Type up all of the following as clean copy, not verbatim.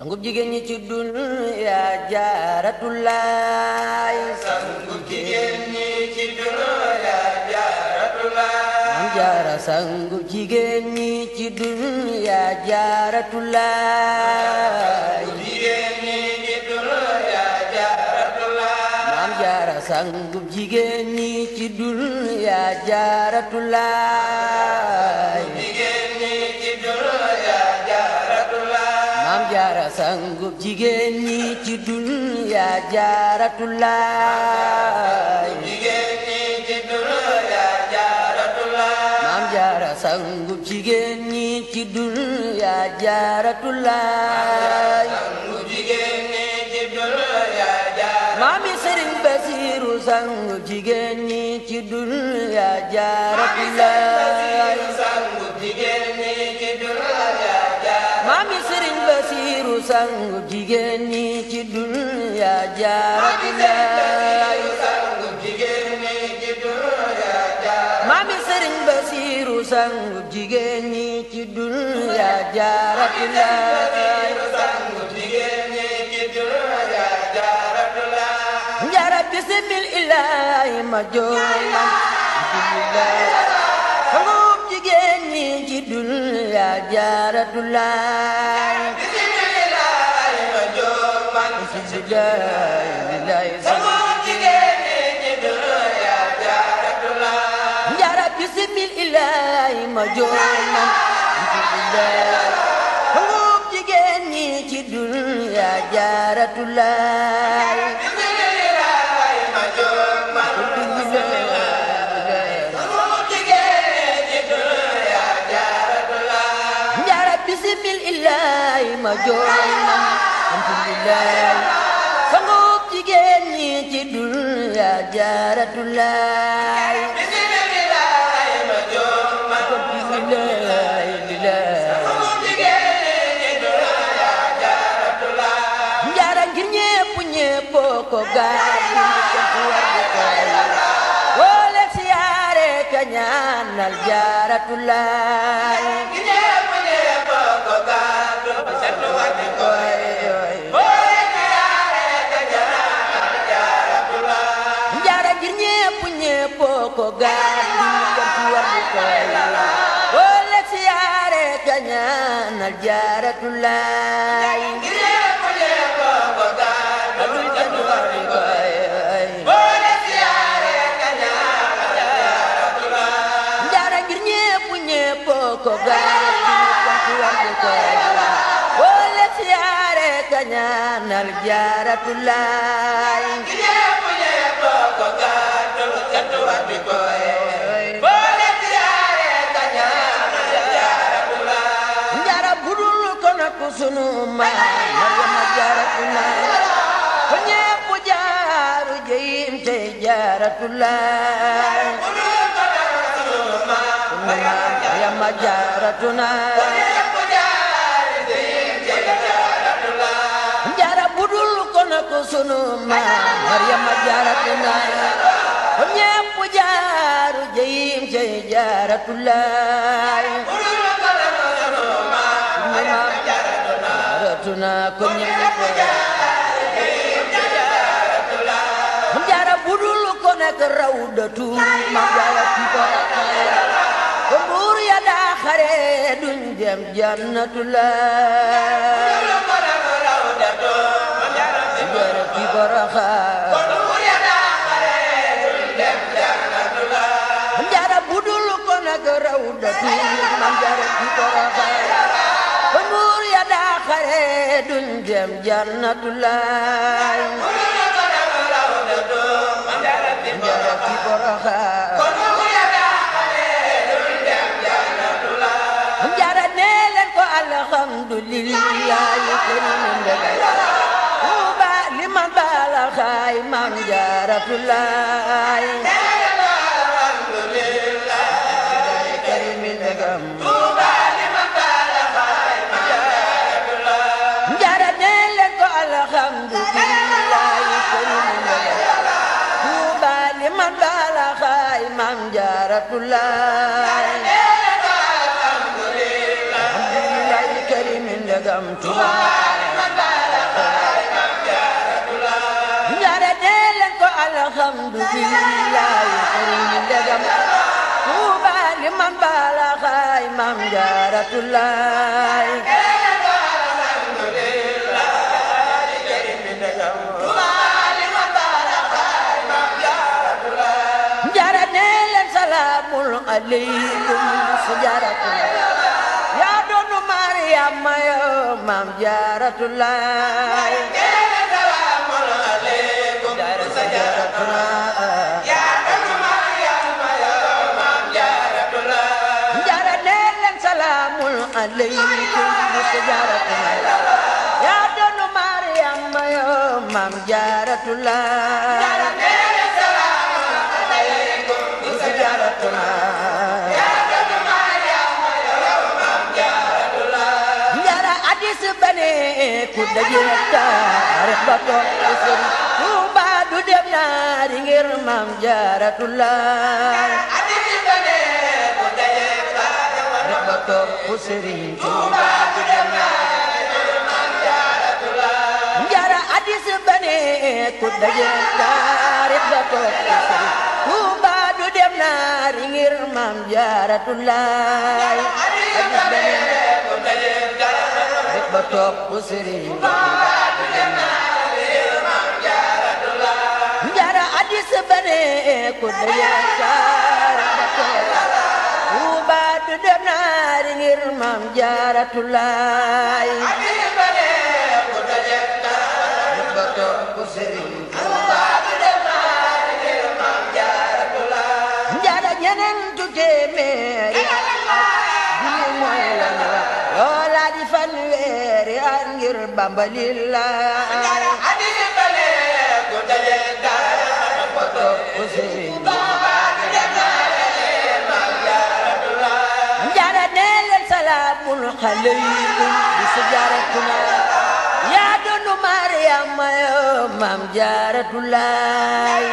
sangub jigéen ñi ci dunya Jaaratulaay sangub jigéen ñi ci dunya Jaaratulaay Maam Jaara sangub jigéen ñi ci dunya Jaaratulaay jigéen ñi ci dunya Jaaratulaay Maam Jaara sangub jigéen ñi ci dunya Jaaratulaay jigéen ñi ci dunya Jaaratulaay Maam Jaara sangub jigéen ñi ci dunya Jaaratulaay jigéen ñi ci dunya Jaaratulaay Maam Jaara sangub jigéen ñi ci dunya Jaaratulaay sangub jigéen ñi ci dunya Jaaratulaay Maami Sëriñ Basiiru sangub jigéen ñi ci dunya Jaaratulaay sangub jigéen ñi ci dunya Jaaratulaay Maami Sëriñ Basiiru sangub jigéen ñi ci dunya Jaaratulaay sangub jigéen ñi ci dunya Jaaratulaay Maami Sëriñ Basiiru sangub jigéen ñi ci dunya Jaaratulaay sangub jigéen ñi ci dunya Jaaratulaay Njaara bisimil ilaahi ma jooy man sangub jigéen ñi ci dunya Jaaratulaay bismillah ma jóg man bismillaahi sangub jigéen ñi ci dunya Jaaratulaay Njaara bisimil ilaahi ma jooy man sangub jigéen ñi ci dunya Jaaratulaay bismillah ma jóg man sangub jigéen ñi ci dunya Jaaratulaay Njaara bisimil ilaahi ma jooy man alhamdulilah sangub jigéen ñi ci dunya Jaaratulaay bismillah ma jóg man bismillah sangub jigéen ñi ci dunya Jaaratulaay Njaara ngir ñépp ñépp ko gaal wala siyaare ka ñaanal Jaaratulaay ñépp ñépp ko gàddu sant wàcc koy boole siyaare ka ñaanal Jaaratulaay Njaara ngir ñépp ñépp ko gaal wala siyaare ka ñaanal Jaaratulaay ñépp ñépp ko gàddu sant wàcc koy boole siyaare ka ñaanal Jaaratulaay Njaara ngir ñépp ñépp ko gaal wala siyaare ka ñaanal Jaaratulaay ñépp ñépp ko gàddu sant wàcc koy boole siyaare ka ñaanal Jaaratulaay Njaara budul ko nag sunu maam Maryama Jaaratulaay ko ñépp jaaru jeyim tey Jaaratulaay Maryama Jaaratulaay Njaara budul ko nag sunu maam Maryama Jaaratulaay ko ñépp jaaru jeyim tey Jaaratulaay Jaaratuna ko ñépp Njaara budul ko nag rawdatu ma Jaara ci ko ko buur ya daa xare duñ dem Jannatulaay Jaara ci Poroxaan Njaara budul ko nag rawdatu ma Jaara ci Poroxaan ko buur ya daa xare duñ dem Jannatulaay Njaara ci Poroxaan Njaara nee leen ko alhamdulillahi Tuuba liman bala xaay Maam Jaaratulaay karimin ndegam Njaara nee leen ko alhamdulillahi Tuuba liman bala xaay Maam Jaaratulaay alhamdulillahi karimin ndegam Tuuba njare dee leen ko alhamdulillah sëriñ ndegam Tuuba li man bala xaay Maam Jaaratulaay njare dee leen salaamul aleykum su Jaaratulaay yaa doonu Mariama yoo Maam Jaaratulaay aleykum Jaaratulaay yaa doonu Mariama yoo Maam Jaaratulaay njara addis bane ku daje taarix ba toog sëriñ Tuuba du dem naari ngir Maam Jaaratulaay Sëriñ Tuuba du dem naari Maam Jaaratulaay njara addis bane ku daje taarix ba toog sëriñ Tuuba du dem naari ngir Maam Jaaratulaay addis bane ku daje taarix ba toog sëriñ Tuuba du dem naari ngir Maam Jaaratulaay njara addis bane ku daje taarix ba toog Tuuba du dem naari ngir Maam Jaaratulaay njara ñenentu téeméeri bi mooy la loola di fanweeri at ngir Bamba lillaay njara nee leen salaamul aleykum bi su Jaaratulaay yaa doonu Mariama yoo Maam Jaaratulaay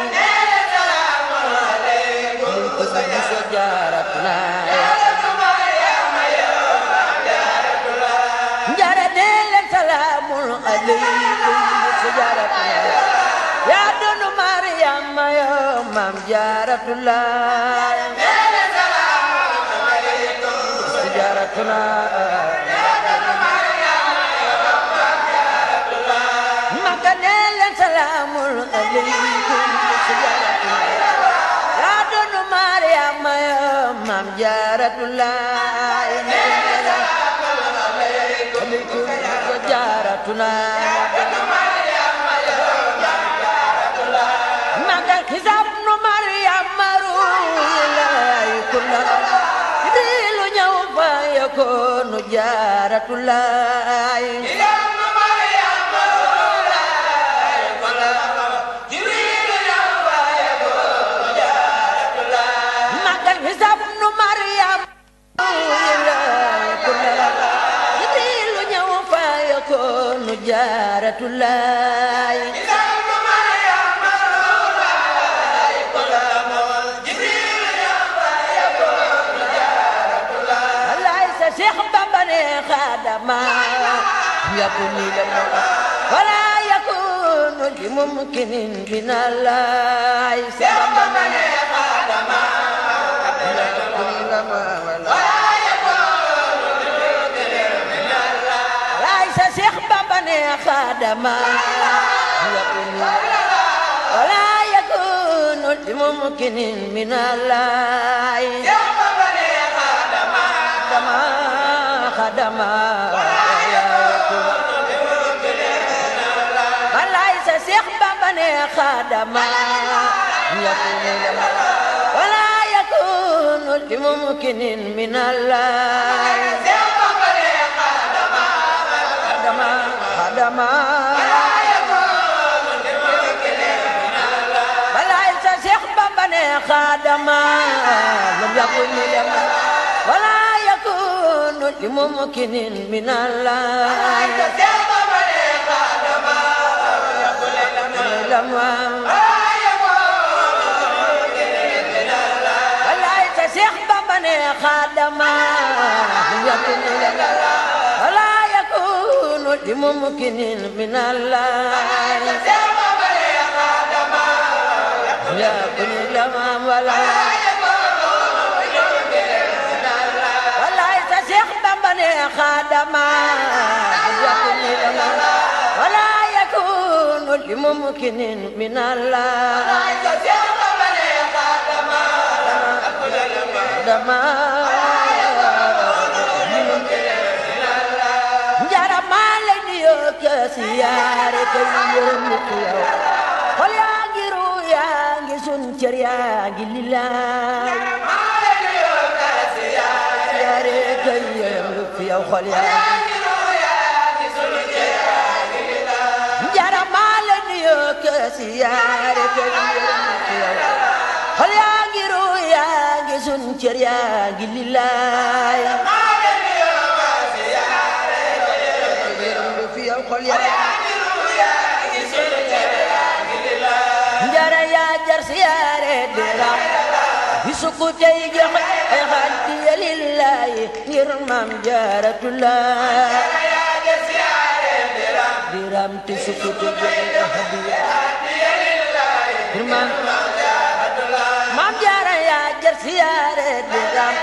njara nee leen salaamul aleykum bi su Jaaratulaay yaa doonu Mariama yoo Maam Jaaratulaay maka nee leen salaamul aleykum su Jaaratulaay yaa doonu Mariama yoo Maam Jaaratulaay aleykum su Jaaratulaay maka xisaab nu Mariama ruulaay kulla dilu ñëw fa yakoonu Jaaratulaay magal hisab nu Mariam dilu ñëw fa yakoonu Jaaratulaay Cheikh Bamba ne xaadama yakuni lana wala yakunu li mumkinin min Allah Cheikh Bamba ne xaadama yakuni lana wala yakunu li mumkinin min Allah Cheikh Bamba ne xaadama yakuni wala yakunu li mumkinin min Allah xadama balay sa Cheikh Bamba ne xadama wala yakunu li mumkinin min Allah xadama balay sa Cheikh Bamba ne xadama wala لممكن من الله Cheikh Bamba ne xaadama yakun wala yakun لممكن من الله يا كل ما ولا ولا يتشيخ بمبني خادما ولا يكون لممكن من الله njara maa lay nuyoo ka siyaare ka yërëm ko yow xol yaa ngi ru yaa ngi sun cër yaa ngi lillaay maa lay nuyoo ka siyaare ka yërëm ko yow xol yaa ngi ru yaa ngi sun cër yaa ngi lillaay njara maa lay nuyoo ka siyaare ka yërëm ko yow xol yaa ngi ru yaa ngi sun cër yaa ngi lillaay njara yaa jar siyaare diram bisu ku tey joxe ay xaddiya lillahi ngir maam Jaaratullah diram ti su ku tey joxe ay xaddiya lillahi ngir maam Jaara yaa jar siyaare diram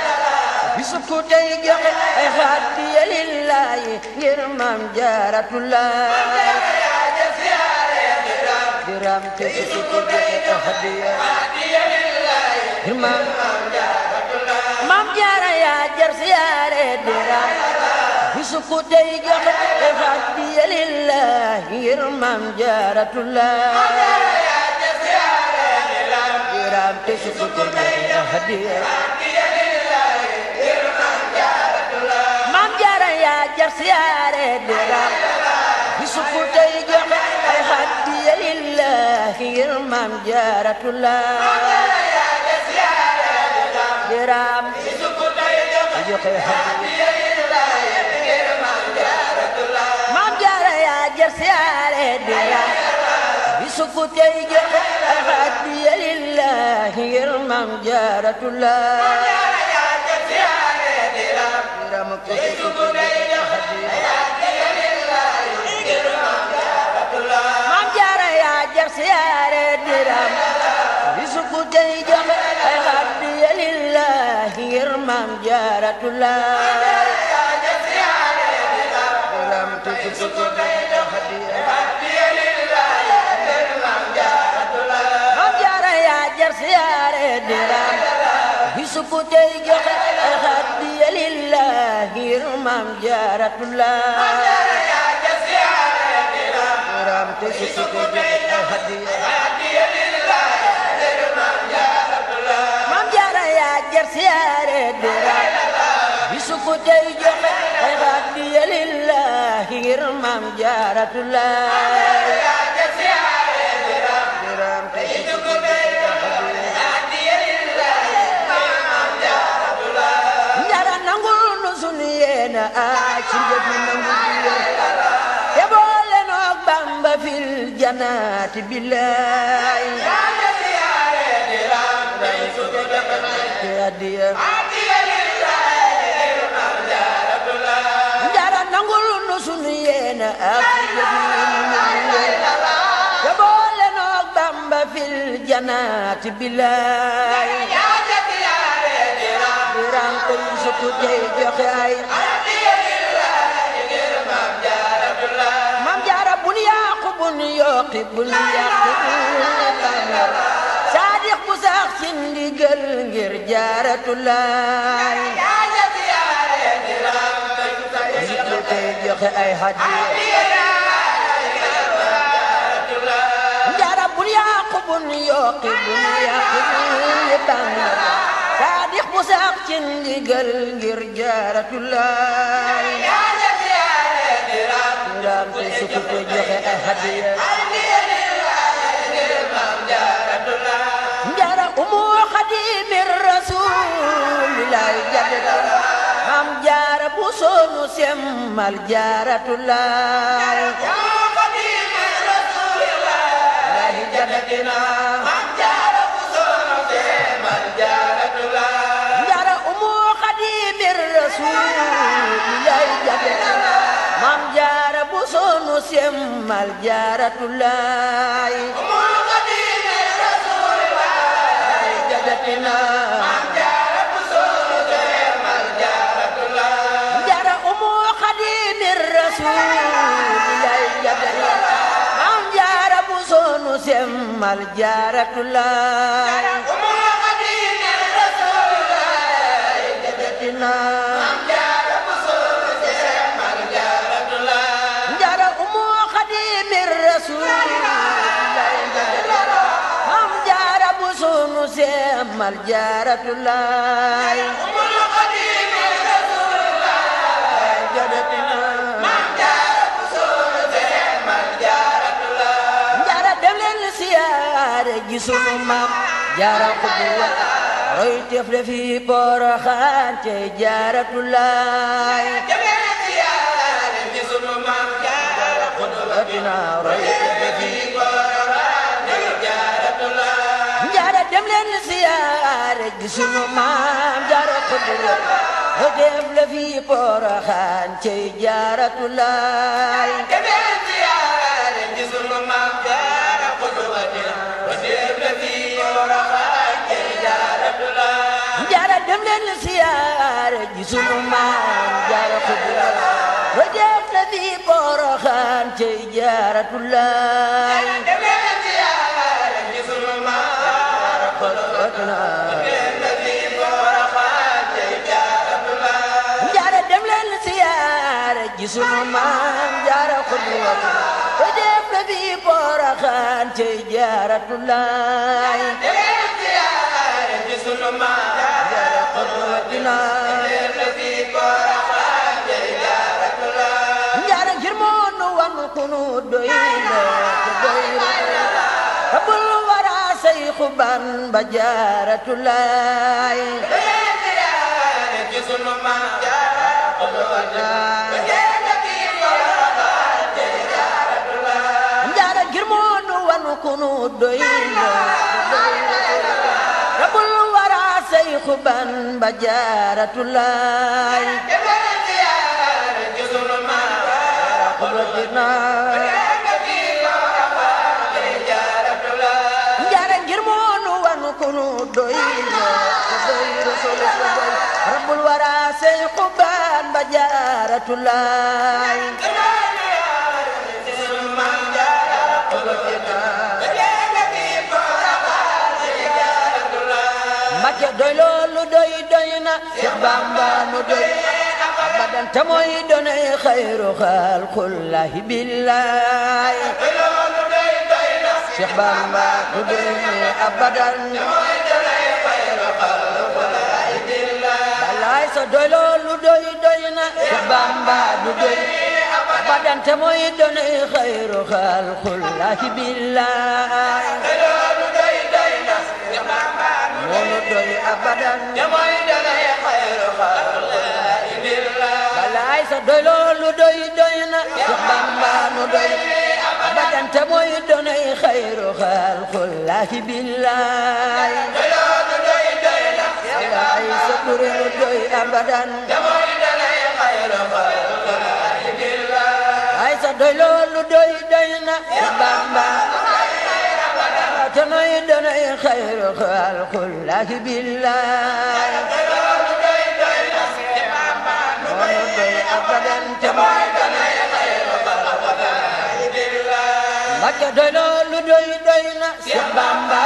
bisu ku tey joxe ay xaddiya lillahi ngir maam Jaaratullah diram te su ku joxe ay xaddiya ngir maam Jaara yaa jar siyaare diram bisu ku tey joxe ay xaddiya lillahi ngir maam Jaaratullah diram te su ku joxe ay xaddiya maam Jaara yaa jar siyaare diram bisu ku tey joxe ay xaddiya lillahi ngir maam Jaaratullah diram bisu ku tey joxe ay xaddiya lillahi ngir maam Jaaratullah maam Jaara yaa jar siyaare diram bisu ku tey joxe ay xaddiya lillahi ngir maam Jaaratullah maam Jaara yaa jar siyaare diram bisu ku tey joxe ay xaddiya lillahi ngir maam Jaaratullah diram te bisu ku tey joxe xaddiya lillahi ngir maam Jaaratullah maam Jaara yaa jar siyaare diram bisu ku tey joxe ay xaddiya lillahi ngir maam Jaaratullah diram te bisu ku tey joxe xaddiya lillahi ngir maam Jaaratullah maam Jaara yaa jar siyaare diram bisu ku tey joxe ay xaddiya lillahi ngir maam Jaaratullah diram te bisu ku tey joxe xaddiya lillahi ngir maam Jaaratullah njara nangul nu sunu yéena ci njëg nangu te boole noog Bamba fil janaati billahi njara nangul nu sunu yéena ci njëg nangu te boole noog Bamba fil janaati billahi diram te bisu ku tey joxe ay maam Jaara bun yàqu bun yokki bun yàqu saadix bu sax ci ndigal ngir Jaaratullah bisu ku tey joxe ay hadiya Jaara bun yàqu bun yokki bun yàqu saadix bu sax ci ndigal ngir Jaaratullah diram te su ku tey joxe ay hadiya Jaara umu xadimir rasulillahi jaddata maam Jaara bu sonu semmal Jaaratullah maam Jaara bu sonu semmal Jaaratullah Jaara umu xadimir rasulillahi jaddata maam Jaara bu semmal Jaaratulaay umul xadim rasulillahi jadatina maam jaara bu sunu semmal Jaaratulaay jaara umu xadim rasulillahi jadatina maam jaara bu sunu semmal Jaaratulaay umul xadim rasulillahi jadatina maam jaara bu sunu semmal Jaaratulaay jaara umu xadim rasulillahi jadatina maam jaara bu sunu semmal Jaaratulaay umul xadim rasulillahi jadatina maam jaara bu sunu semmal Jaaratulaay jaara dem leen siyaare ji sunu maam jaara xudwa roy teef le fi Poroxaan ci Jaaratulaay jëmee siyaare ci sunu maam jaara xudwa dina roy teef le fi Poroxaan ci Jaaratulaay jaara dem leen siyaare ji sunu maam jaara xudwa roy teef le fi Poroxaan ci Jaaratulaay jëmee siyaare ci sunu maam jaara xudwa roteef la fi Poroxaan ci Jaaratulaay jaara dem leen siyaare ji sunu maam jaara xudwa roy teef le fi Poroxaan ci Jaaratulaay jëmee siyaare ci sunu maam jaara xudwa roteef la fi Poroxaan ci Jaaratulaay jaara dem leen siyaare ji sunu maam jaara xudwa roy teef le fi Poroxaan ci Jaaratulaay jëmee siyaare ci sunu maam jaara xudwa dina roteef la fi Poroxaan ci Jaaratulaay jaara ngir moo nu wan ku nu doy la te doy rabul wara Sayxu Bamba Jaaratulaay jëmee siyaare ci sunu maam jaara xudwa roteef la fi Poroxaan ci Jaaratulaay jaara ngir moo nu wan ku nu doy la te doy rabul wara Sayxu Bamba Jaaratulaay jëmee siyaare ci sunu maam jaara xudwa dina roteef la fi Poroxaan ci Jaaratulaay jaara ngir moo nu wan ku nu doy la te doy rasul te doy rabul wara Sayxu Bamba Jaaratulaay Mbakke doy loolu doy doy na Seex Bamba nu doy abadan te mooy doonay xayru xalqullaahi billaay Seex Bamba nu doy abadan balaay sa doy loolu doy doy na Seex Bamba nu doy abadan te mooy doonay xayru xalqullaahi billaay moonu doy abadan balaay sa doy loolu doy doy na Seex Bamba nu doy abadan te mooy doonay xayru xalqullaahi billaay balaay sa kuréelu doy abadan ay sa doy loolu doy doy na Seex Bamba te mooy doonay xayru xalqullaahi billaay moonu doy abadan te mooy Mbakke doy loolu doy doy na Seex Bamba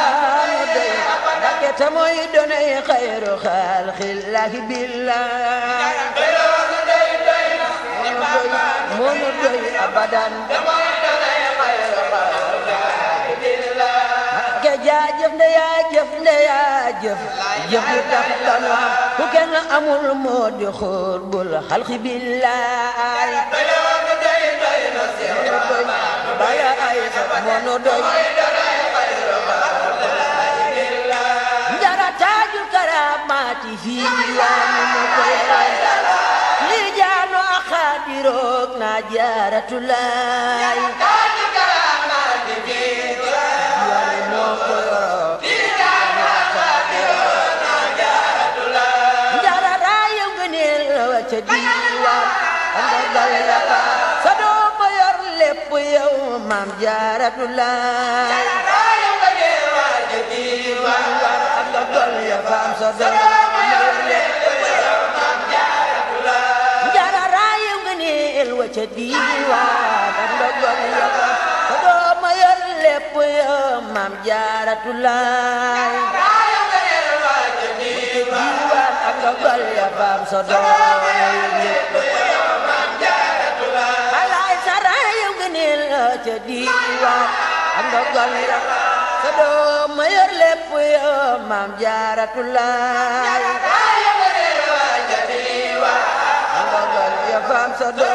nu doy Mbakke te mooy doonay xayru xalqullaahi billaay moonu doy abadan Mbakke jaajëf nde yaa jëf nde yaa jëf jëf yu tax danu am ku kenn amul moo di xutbul xalqi billaay bala ay moonu doy njara taajul karaamaati fii diwaanu mu koy li jaano ak xaadiroog na Jaaratulaay moo ko yoroo njara raayam ngëneel wa ca diwaan anda dal la sa doom ma yor lépp maam Jaaratulaay ak ndogal ya faam sa doom Njaara raayu ngëneel wa ca diiwaan ak ndogal ya faam sa doom ma yor lépp ya maam Jaaratulaay ak ndogal ya faam sa doom alaay sa raayu ngëneel ca diiwaan ak ndogal ya sa doom ma yor lépp ya maam Jaaratulaay ak ndogal ya faam sa doom